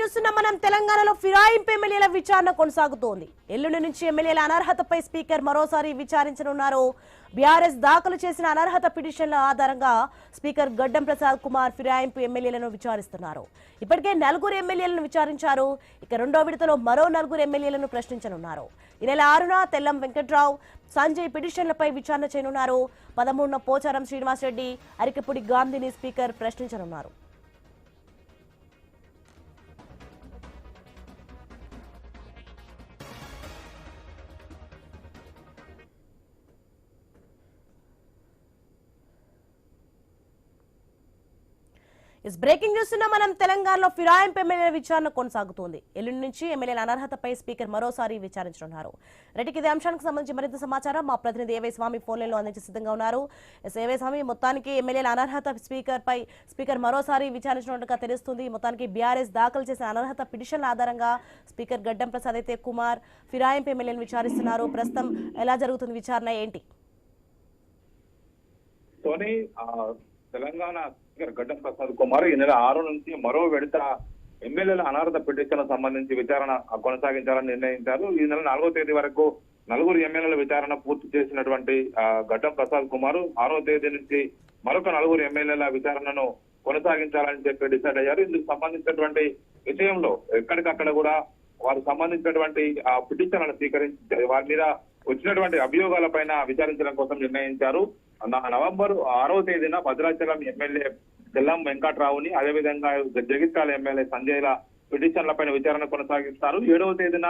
News మనం తెలంగాణలో ఫిరాయింపు ఎమ్మెల్యేల విచారణ కొనసాగుతోంది. ఎల్లుండి నుంచి ఎమ్మెల్యేల అనర్హతపై స్పీకర్ మరోసారి విచారించనున్నారు. బీఆర్ఎస్ దాఖలు చేసిన అనర్హత పిటిషన్ల ఆధారంగా స్పీకర్ గడ్డం ప్రసాద్ కుమార్ ఫిరాయింపు ఎమ్మెల్యేలను విచారిస్తున్నారు. ఇప్పటికే 4 ఎమ్మెల్యేలను విచారించారు. ఇక రెండో విడతలో మరో 4 ఎమ్మెల్యేలను ప్రశ్నించనున్నారు. ఈ నెల 6న తెల్లం వెంకట్రావు, సంజయ్ పిటిషన్లపై విచారణ చేయనున్నారు. 13న పోచారం శ్రీనివాసరెడ్డి, అరికపూడి గాంధీని స్పీకర్ ప్రశ్నించనున్నారు. బ్రేకింగ్ న్యూస్ మనం తెలంగాణలో ఫిరాయింపు ఎమ్మెల్యేల విచారణ కొనసాగుతోంది. ఎల్లుండి నుంచి ఎమ్మెల్యేల అనర్హతపై స్పీకర్ మరోసారి విచారించనున్నారు. రెడ్డికి ఇదే అంశానికి సంబంధించి మరింత సమాచారం మా ప్రతినిధి ఏవై స్వామి ఫోన్ లైన్లో అందించి సిద్ధంగా ఉన్నారు. ఏవై స్వామి, మొత్తానికి ఎమ్మెల్యేల అనర్హత స్పీకర్ మరోసారి విచారించినట్టుగా తెలుస్తుంది. మొత్తానికి బీఆర్ఎస్ దాఖలు చేసిన అనర్హత పిటిషన్ల ఆధారంగా స్పీకర్ గడ్డం ప్రసాద్ అయితే కుమార్ ఫిరాయింపు ఎమ్మెల్యేలను విచారిస్తున్నారు. ప్రస్తుతం ఎలా జరుగుతుంది విచారణ, ఏంటి? తెలంగాణ స్పీకర్ గడ్డం ప్రసాద్ కుమార్ ఈ నెల 6 నుంచి మరో విడత ఎమ్మెల్యేల అనర్హత పిటిషన్ సంబంధించి విచారణ కొనసాగించాలని నిర్ణయించారు. ఈ నెల 4వ తేదీ వరకు 4 ఎమ్మెల్యేల విచారణ పూర్తి చేసినటువంటి గడ్డం ప్రసాద్ కుమార్ 6వ తేదీ నుంచి మరొక 4 ఎమ్మెల్యేల విచారణను కొనసాగించాలని చెప్పి డిసైడ్ అయ్యారు. ఇందుకు సంబంధించినటువంటి విషయంలో ఎక్కడికక్కడ కూడా వారికి సంబంధించినటువంటి పిటిషన్లను స్వీకరించి వారి మీద వచ్చినటువంటి అభియోగాల పైన విచారించడం కోసం నిర్ణయించారు. నవంబర్ 6వ తేదీన భద్రాచలం ఎమ్మెల్యే తెల్లం వెంకట్రావుని, అదేవిధంగా జగిత్యాల ఎమ్మెల్యే సంజయ్ల పిటిషన్లపైన విచారణ కొనసాగిస్తారు. 7వ తేదీన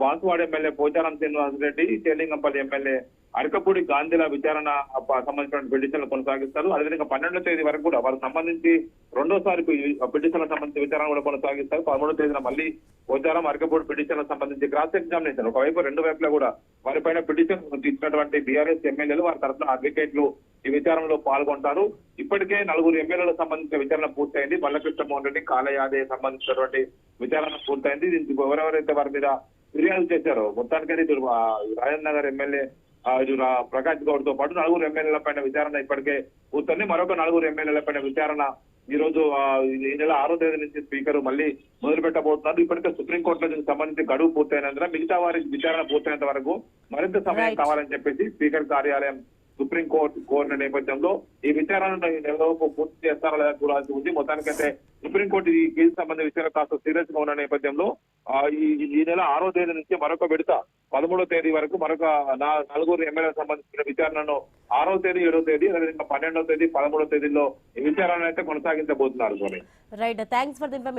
బాన్సువాడ ఎమ్మెల్యే పోచారం శ్రీనివాసరెడ్డి, చేలింగంపల్లి ఎమ్మెల్యే అరకపూడి గాంధీల విచారణ సంబంధించిన పిటిషన్లు కొనసాగిస్తారు. అదేవిధంగా 12వ తేదీ వరకు కూడా వారికి సంబంధించి రెండోసారి పిటిషన్లకు సంబంధించి విచారణ కూడా కొనసాగిస్తారు. 13వ తేదీన మళ్ళీ పోచారం, అరకపూడి పిటిషన్లకు సంబంధించి క్రాస్ ఎగ్జామినేషన్ ఒకవైపు 2 వైపులా కూడా వారిపైన పిటిషన్ ఇచ్చినటువంటి బీఆర్ఎస్ ఎమ్మెల్యేలు, వారి తరఫున అడ్వకేట్లు ఈ విచారణలో పాల్గొంటారు. ఇప్పటికే 4 ఎమ్మెల్యేలకు సంబంధించిన విచారణ పూర్తయింది. బల్లకృష్ణమోహన్ రెడ్డి, కాలయాదే సంబంధించినటువంటి విచారణ పూర్తయింది. దీనికి ఎవరెవరైతే వారి మీద ఫిర్యాదు చేశారో మొత్తానికైతే రాజేంద్ర నగర్ ఎమ్మెల్యే ప్రకాష్ గౌడ్ తో పాటు 4 ఎమ్మెల్యేల పైన విచారణ ఇప్పటికే పూర్తయింది. మరొక 4 ఎమ్మెల్యేల పైన విచారణ ఈ రోజు ఈ నెల 6వ తేదీ నుంచి స్పీకర్ మళ్ళీ మొదలు పెట్టబోతున్నారు. ఇప్పటికే సుప్రీంకోర్టులో దీనికి సంబంధించి గడువు పూర్తయినందున మిగతా వారి విచారణ పూర్తయినంత వరకు మరింత సమయం కావాలని చెప్పేసి స్పీకర్ కార్యాలయం సుప్రీంకోర్టు కోరిన నేపథ్యంలో ఈ విచారణను ఈ నెలలోపు పూర్తి చేస్తారా లేదా చూడాల్సి ఉంది. మొత్తానికైతే సుప్రీంకోర్టు ఈ కేసు సంబంధించిన విషయాలు కాస్త సీరియస్ గా ఉన్న నేపథ్యంలో ఈ నెల 6వ తేదీ నుంచి మరొక విడత 13వ తేదీ వరకు మరొక 4 ఎమ్మెల్యేలకు సంబంధించిన విచారణను 6వ తేదీ, 7వ తేదీ, అదేవిధంగా 12వ తేదీ, 13వ తేదీలో ఈ విచారణ అయితే కొనసాగించబోతున్నారు. Right, thanks for the information.